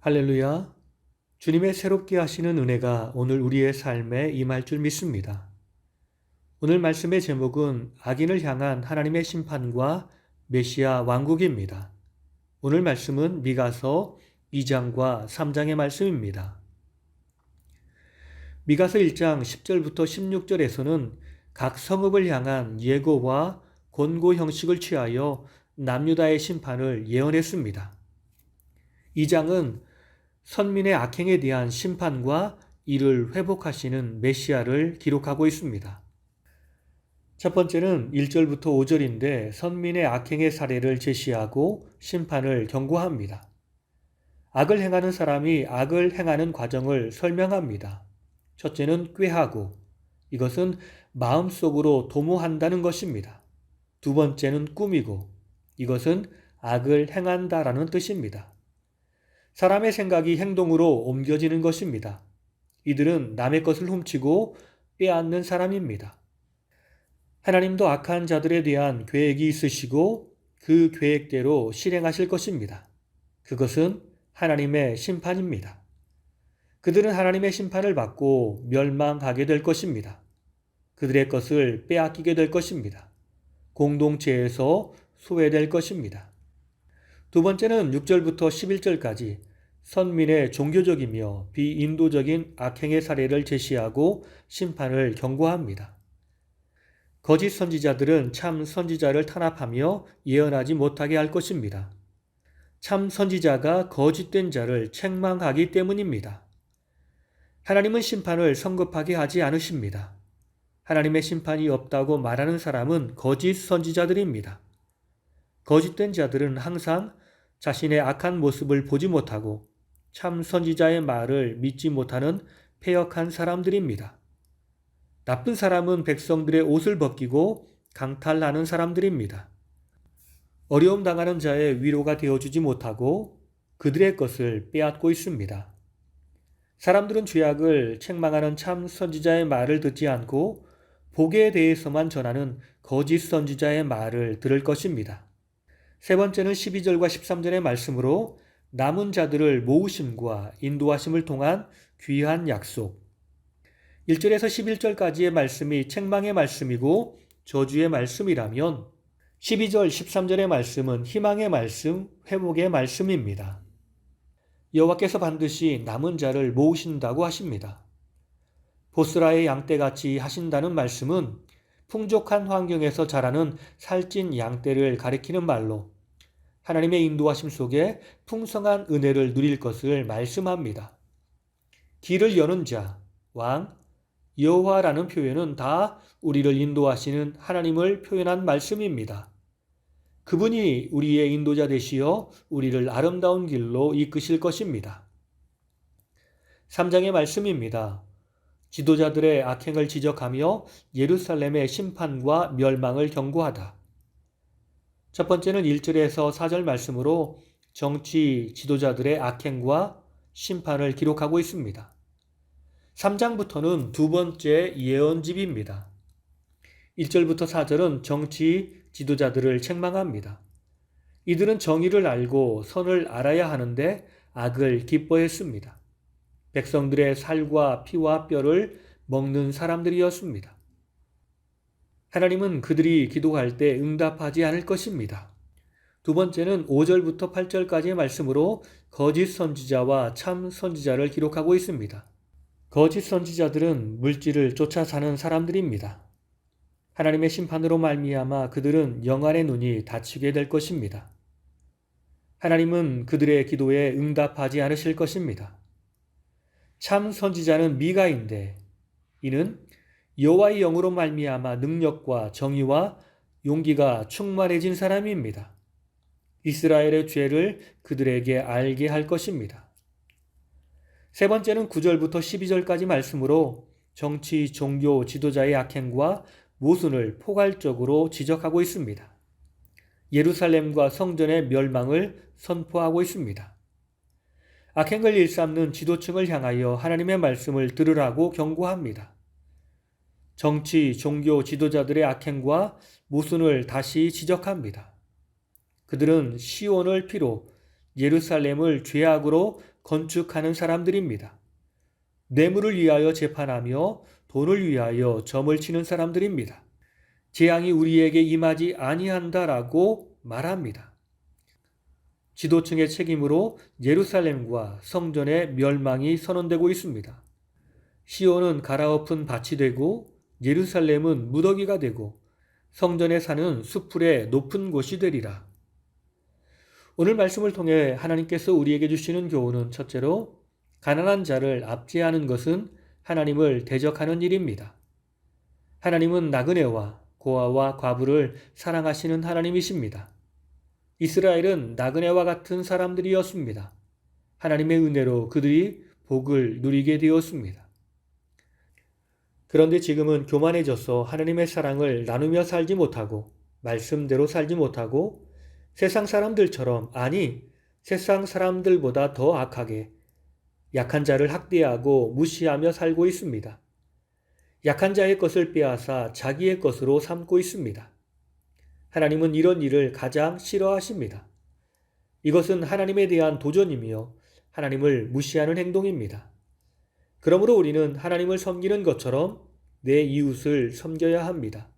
할렐루야. 주님의 새롭게 하시는 은혜가 오늘 우리의 삶에 임할 줄 믿습니다. 오늘 말씀의 제목은 악인을 향한 하나님의 심판과 메시아 왕국입니다. 오늘 말씀은 미가서 2장과 3장의 말씀입니다. 미가서 1장 10절부터 16절에서는 각 성읍을 향한 예고와 권고 형식을 취하여 남유다의 심판을 예언했습니다. 2장은 선민의 악행에 대한 심판과 이를 회복하시는 메시아를 기록하고 있습니다. 첫 번째는 1절부터 5절인데 선민의 악행의 사례를 제시하고 심판을 경고합니다. 악을 행하는 사람이 악을 행하는 과정을 설명합니다. 첫째는 꾀하고, 이것은 마음속으로 도모한다는 것입니다. 두 번째는 꾸미고, 이것은 악을 행한다라는 뜻입니다. 사람의 생각이 행동으로 옮겨지는 것입니다. 이들은 남의 것을 훔치고 빼앗는 사람입니다. 하나님도 악한 자들에 대한 계획이 있으시고 그 계획대로 실행하실 것입니다. 그것은 하나님의 심판입니다. 그들은 하나님의 심판을 받고 멸망하게 될 것입니다. 그들의 것을 빼앗기게 될 것입니다. 공동체에서 소외될 것입니다. 두 번째는 6절부터 11절까지 선민의 종교적이며 비인도적인 악행의 사례를 제시하고 심판을 경고합니다. 거짓 선지자들은 참 선지자를 탄압하며 예언하지 못하게 할 것입니다. 참 선지자가 거짓된 자를 책망하기 때문입니다. 하나님은 심판을 성급하게 하지 않으십니다. 하나님의 심판이 없다고 말하는 사람은 거짓 선지자들입니다. 거짓된 자들은 항상 자신의 악한 모습을 보지 못하고 참 선지자의 말을 믿지 못하는 패역한 사람들입니다. 나쁜 사람은 백성들의 옷을 벗기고 강탈하는 사람들입니다. 어려움 당하는 자의 위로가 되어주지 못하고 그들의 것을 빼앗고 있습니다. 사람들은 죄악을 책망하는 참 선지자의 말을 듣지 않고 복에 대해서만 전하는 거짓 선지자의 말을 들을 것입니다. 세 번째는 12절과 13절의 말씀으로 남은 자들을 모으심과 인도하심을 통한 귀한 약속. 1절에서 11절까지의 말씀이 책망의 말씀이고 저주의 말씀이라면 12절, 13절의 말씀은 희망의 말씀, 회복의 말씀입니다. 여호와께서 반드시 남은 자를 모으신다고 하십니다. 보스라의 양떼같이 하신다는 말씀은 풍족한 환경에서 자라는 살찐 양떼를 가리키는 말로 하나님의 인도하심 속에 풍성한 은혜를 누릴 것을 말씀합니다. 길을 여는 자, 왕, 여호와라는 표현은 다 우리를 인도하시는 하나님을 표현한 말씀입니다. 그분이 우리의 인도자 되시어 우리를 아름다운 길로 이끄실 것입니다. 3장의 말씀입니다. 지도자들의 악행을 지적하며 예루살렘의 심판과 멸망을 경고하다. 첫 번째는 1절에서 4절 말씀으로 정치 지도자들의 악행과 심판을 기록하고 있습니다. 3장부터는 두 번째 예언집입니다. 1절부터 4절은 정치 지도자들을 책망합니다. 이들은 정의를 알고 선을 알아야 하는데 악을 기뻐했습니다. 백성들의 살과 피와 뼈를 먹는 사람들이었습니다. 하나님은 그들이 기도할 때 응답하지 않을 것입니다. 두 번째는 5절부터 8절까지의 말씀으로 거짓 선지자와 참 선지자를 기록하고 있습니다. 거짓 선지자들은 물질을 쫓아 사는 사람들입니다. 하나님의 심판으로 말미암아 그들은 영안의 눈이 닫히게 될 것입니다. 하나님은 그들의 기도에 응답하지 않으실 것입니다. 참 선지자는 미가인데 이는 여호와의 영으로 말미암아 능력과 정의와 용기가 충만해진 사람입니다. 이스라엘의 죄를 그들에게 알게 할 것입니다. 세 번째는 9절부터 12절까지 말씀으로 정치, 종교, 지도자의 악행과 모순을 포괄적으로 지적하고 있습니다. 예루살렘과 성전의 멸망을 선포하고 있습니다. 악행을 일삼는 지도층을 향하여 하나님의 말씀을 들으라고 경고합니다. 정치, 종교 지도자들의 악행과 모순을 다시 지적합니다. 그들은 시온을 피로 예루살렘을 죄악으로 건축하는 사람들입니다. 뇌물을 위하여 재판하며 돈을 위하여 점을 치는 사람들입니다. 재앙이 우리에게 임하지 아니한다라고 말합니다. 지도층의 책임으로 예루살렘과 성전의 멸망이 선언되고 있습니다. 시온은 갈아엎은 밭이 되고 예루살렘은 무더기가 되고 성전에 사는 수풀의 높은 곳이 되리라. 오늘 말씀을 통해 하나님께서 우리에게 주시는 교훈은 첫째로 가난한 자를 압제하는 것은 하나님을 대적하는 일입니다. 하나님은 나그네와 고아와 과부를 사랑하시는 하나님이십니다. 이스라엘은 나그네와 같은 사람들이었습니다. 하나님의 은혜로 그들이 복을 누리게 되었습니다. 그런데 지금은 교만해져서 하나님의 사랑을 나누며 살지 못하고 말씀대로 살지 못하고 세상 사람들처럼, 아니 세상 사람들보다 더 악하게 약한 자를 학대하고 무시하며 살고 있습니다. 약한 자의 것을 빼앗아 자기의 것으로 삼고 있습니다. 하나님은 이런 일을 가장 싫어하십니다. 이것은 하나님에 대한 도전이며 하나님을 무시하는 행동입니다. 그러므로 우리는 하나님을 섬기는 것처럼 내 이웃을 섬겨야 합니다.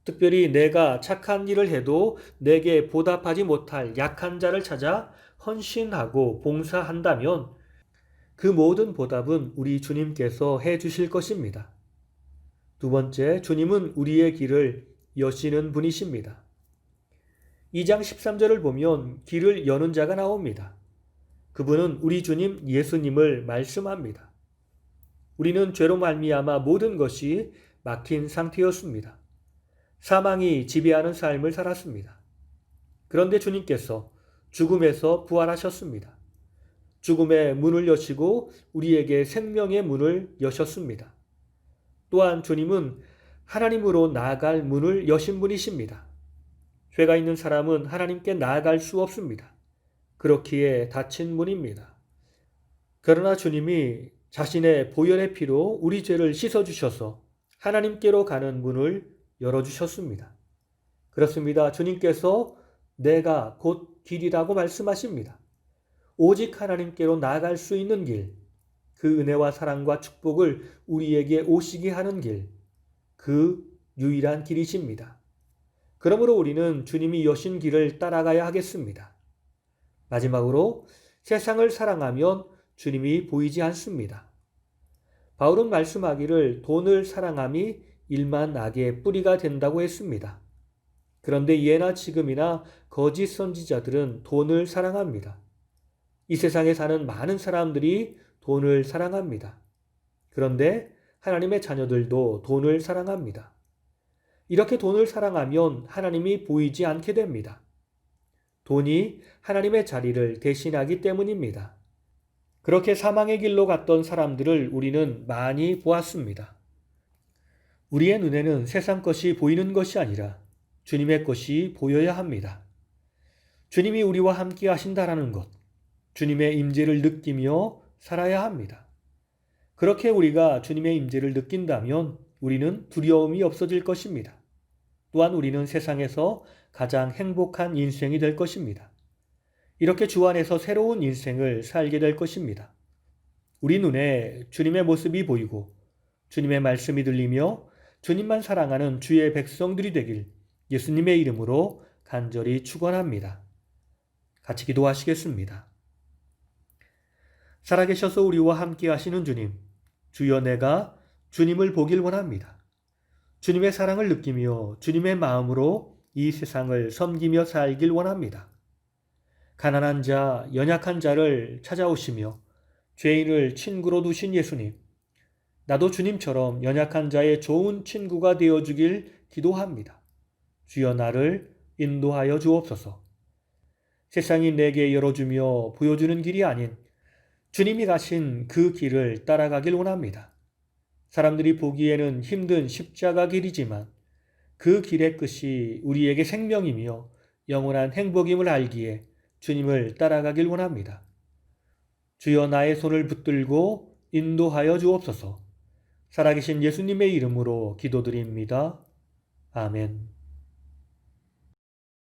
특별히 내가 착한 일을 해도 내게 보답하지 못할 약한 자를 찾아 헌신하고 봉사한다면 그 모든 보답은 우리 주님께서 해 주실 것입니다. 두 번째, 주님은 우리의 길을 여시는 분이십니다. 2장 13절을 보면 길을 여는 자가 나옵니다. 그분은 우리 주님 예수님을 말씀합니다. 우리는 죄로 말미암아 모든 것이 막힌 상태였습니다. 사망이 지배하는 삶을 살았습니다. 그런데 주님께서 죽음에서 부활하셨습니다. 죽음의 문을 여시고 우리에게 생명의 문을 여셨습니다. 또한 주님은 하나님으로 나아갈 문을 여신 분이십니다. 죄가 있는 사람은 하나님께 나아갈 수 없습니다. 그렇기에 닫힌 문입니다. 그러나 주님이 자신의 보혈의 피로 우리 죄를 씻어주셔서 하나님께로 가는 문을 열어주셨습니다. 그렇습니다. 주님께서 내가 곧 길이라고 말씀하십니다. 오직 하나님께로 나아갈 수 있는 길, 그 은혜와 사랑과 축복을 우리에게 오시게 하는 길, 그 유일한 길이십니다. 그러므로 우리는 주님이 여신 길을 따라가야 하겠습니다. 마지막으로 세상을 사랑하면 주님이 보이지 않습니다. 바울은 말씀하기를 돈을 사랑함이 일만 악의 뿌리가 된다고 했습니다. 그런데 예나 지금이나 거짓 선지자들은 돈을 사랑합니다. 이 세상에 사는 많은 사람들이 돈을 사랑합니다. 그런데 하나님의 자녀들도 돈을 사랑합니다. 이렇게 돈을 사랑하면 하나님이 보이지 않게 됩니다. 돈이 하나님의 자리를 대신하기 때문입니다. 그렇게 사망의 길로 갔던 사람들을 우리는 많이 보았습니다. 우리의 눈에는 세상 것이 보이는 것이 아니라 주님의 것이 보여야 합니다. 주님이 우리와 함께 하신다라는 것, 주님의 임재를 느끼며 살아야 합니다. 그렇게 우리가 주님의 임재를 느낀다면 우리는 두려움이 없어질 것입니다. 또한 우리는 세상에서 가장 행복한 인생이 될 것입니다. 이렇게 주 안에서 새로운 인생을 살게 될 것입니다. 우리 눈에 주님의 모습이 보이고 주님의 말씀이 들리며 주님만 사랑하는 주의 백성들이 되길 예수님의 이름으로 간절히 축원합니다. 같이 기도하시겠습니다. 살아계셔서 우리와 함께 하시는 주님, 주여 내가 주님을 보길 원합니다. 주님의 사랑을 느끼며 주님의 마음으로 이 세상을 섬기며 살길 원합니다. 가난한 자, 연약한 자를 찾아오시며 죄인을 친구로 두신 예수님, 나도 주님처럼 연약한 자의 좋은 친구가 되어주길 기도합니다. 주여 나를 인도하여 주옵소서. 세상이 내게 열어주며 보여주는 길이 아닌 주님이 가신 그 길을 따라가길 원합니다. 사람들이 보기에는 힘든 십자가 길이지만 그 길의 끝이 우리에게 생명이며 영원한 행복임을 알기에 주님을 따라가길 원합니다. 주여 나의 손을 붙들고 인도하여 주옵소서. 살아계신 예수님의 이름으로 기도드립니다. 아멘.